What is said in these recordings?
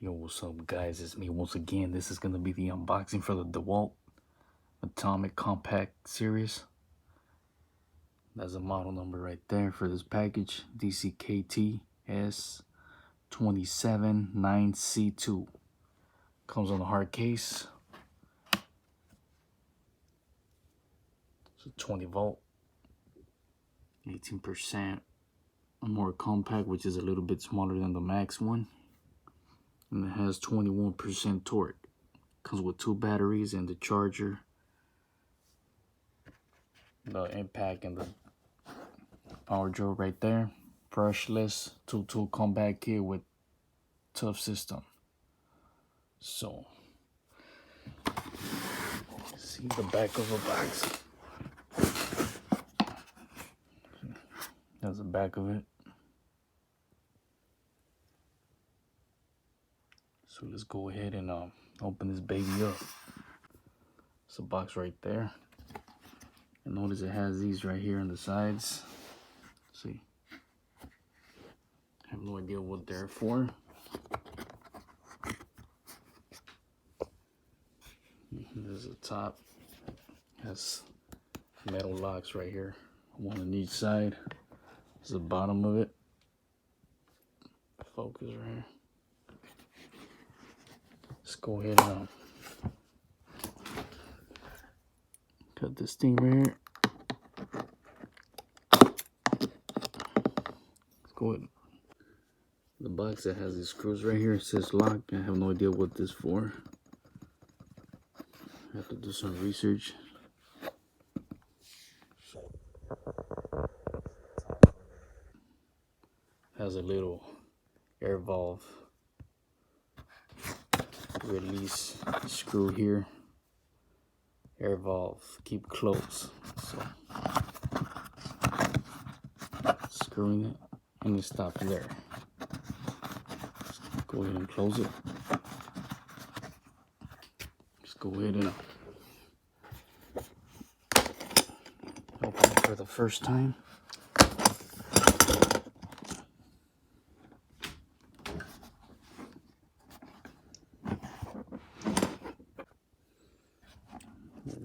Yo, what's up guys, it's me once again. This is going to be the unboxing for the Dewalt Atomic Compact Series. That's a model number right there for this package, DCKTS279C2. Comes on a hard case. It's a 20 volt, 18% more compact, which is a little bit smaller than the max one. And it has 21% torque. Comes with 2 batteries and the charger, the impact, and the power drill right there. Brushless 2-tool combat kit with tough system. So, see the back of the box. That's the back of it. So let's go ahead and open this baby up. It's a box right there. And notice it has these right here on the sides. See, I have no idea what they're for. There's a top. Has metal locks right here, one on each side. There's the bottom of it. Focus right here. Let's go ahead and cut this thing right here. Let's go ahead. The box that has these screws right here, it says lock. I have no idea what this is for. I have to do some research. Has a little air valve release screw here. Air valve, keep closed. So screwing it and it stops there. Let's go ahead and close it. Let's go ahead and open it for the first time.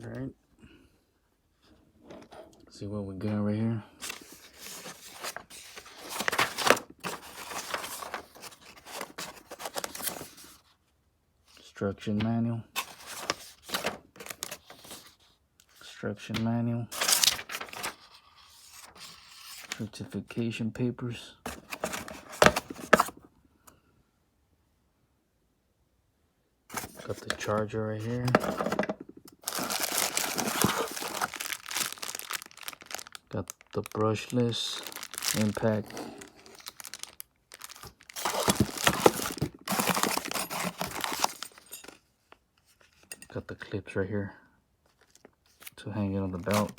Alright. See what we got right here. Instruction manual, certification papers, got the charger right here, got the brushless impact, got the clips right here to hang it on the belt.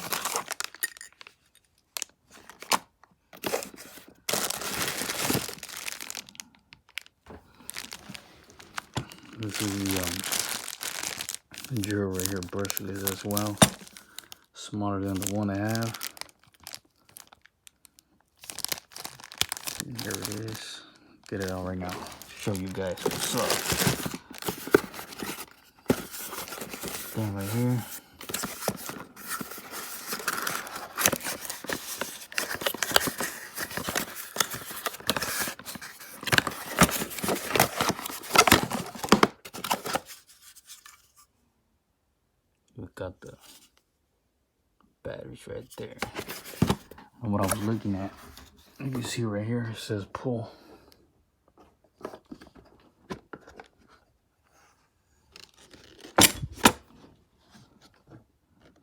This is the drill right here, brushless as well. Smaller than the one I have. And here it is. Get it out right now. Show you guys what's up. Thing right here. We've got the batteries right there. And what I was looking at, you can see right here, it says pull.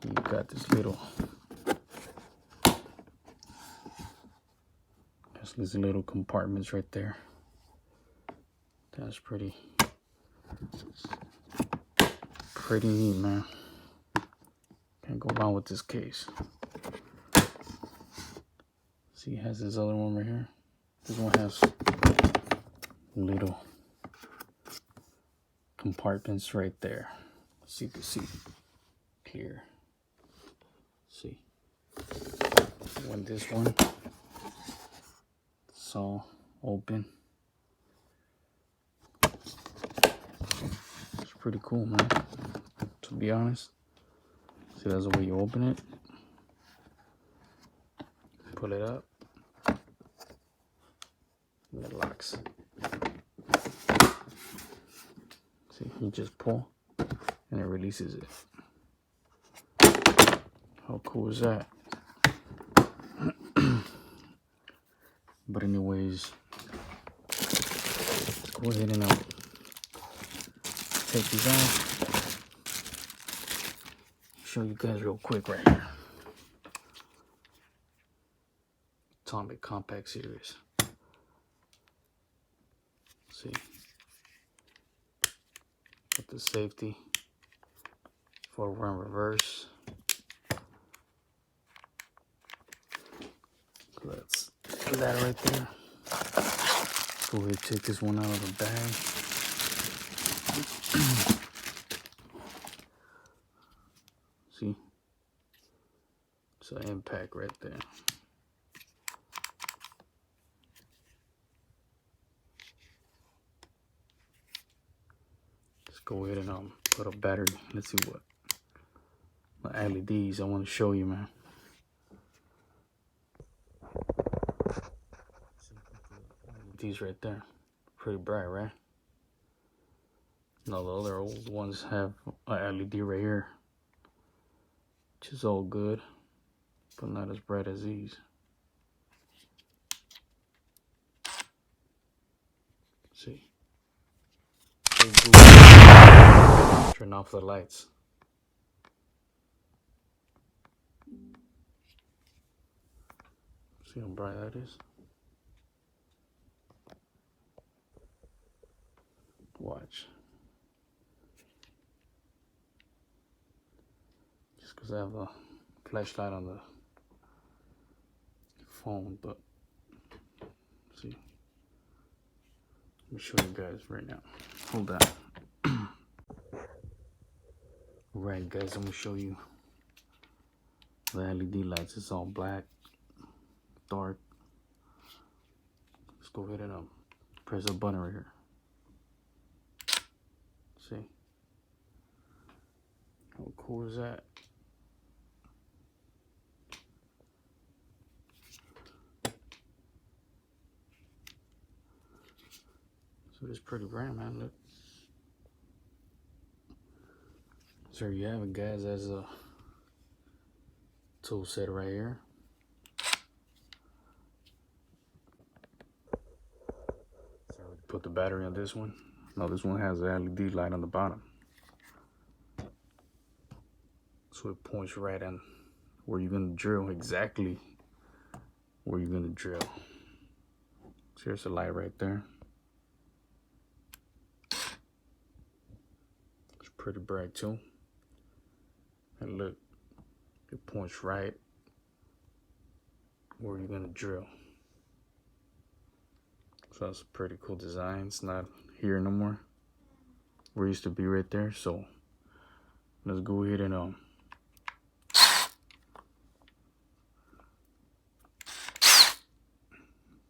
You got this little, these little compartments right there. That's pretty neat, man. Can't go wrong with this case. See, it has this other one right here. This one has little compartments right there, so you can see clear. See, when this one, it's all open. pretty cool, man, to be honest. See, that's the way you open it. Pull it up. And it locks. See, you just pull and it releases it. How cool is that? But anyways, let's go ahead and take these off. Show you guys real quick right here. Atomic Compact Series. See, with the safety, forward and reverse. That's that right there. Go ahead and take this one out of the bag. See, it's an impact right there. Let's go ahead and put a battery. Let's see what LEDs I want to show you, man. These right there, pretty bright, right? No, the other old ones have a LED right here, which is all good, but not as bright as these. See, turn off the lights. See how bright that is? Watch. Just because I have a flashlight on the phone, but see. Let me show you guys right now. Hold on. Right, guys, I'm gonna show you the LED lights. It's all black, dark. Let's go ahead and press a button right here. See? How cool is that? So it's pretty bright, man. Look. So there you have it, guys. That's a tool set right here. So put the battery on this one. No, this one has an LED light on the bottom. So it points right on where you're gonna drill, exactly where you're gonna drill. So here's a light right there. It's pretty bright too. And look, it points right where you're gonna drill. So that's a pretty cool design. It's not here no more. Where it used to be right there. So let's go ahead and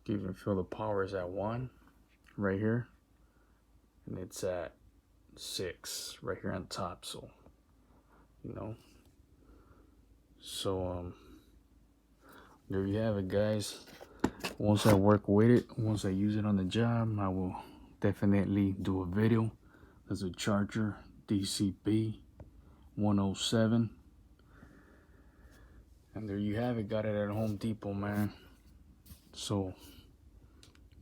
even feel the power is at 1 right here, and it's at 6 right here on top. So you know, so there you have it, guys. Once I work with it, once I use it on the job, I will definitely do a video. There's a charger, DCP107, and there you have it. Got it at Home Depot, man. So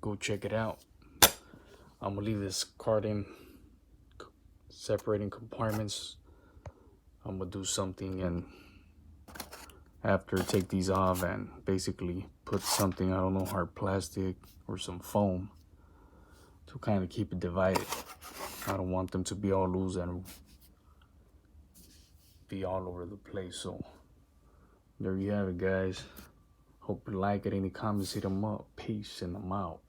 go check it out. I'm gonna leave this card in separating compartments. I'm gonna do something and after take these off and basically put something, I don't know, hard plastic or some foam to kind of keep it divided. I don't want them to be all loose and be all over the place. So there you have it, guys. Hope you like it. Any comments, hit them up. Peace, and I'm out.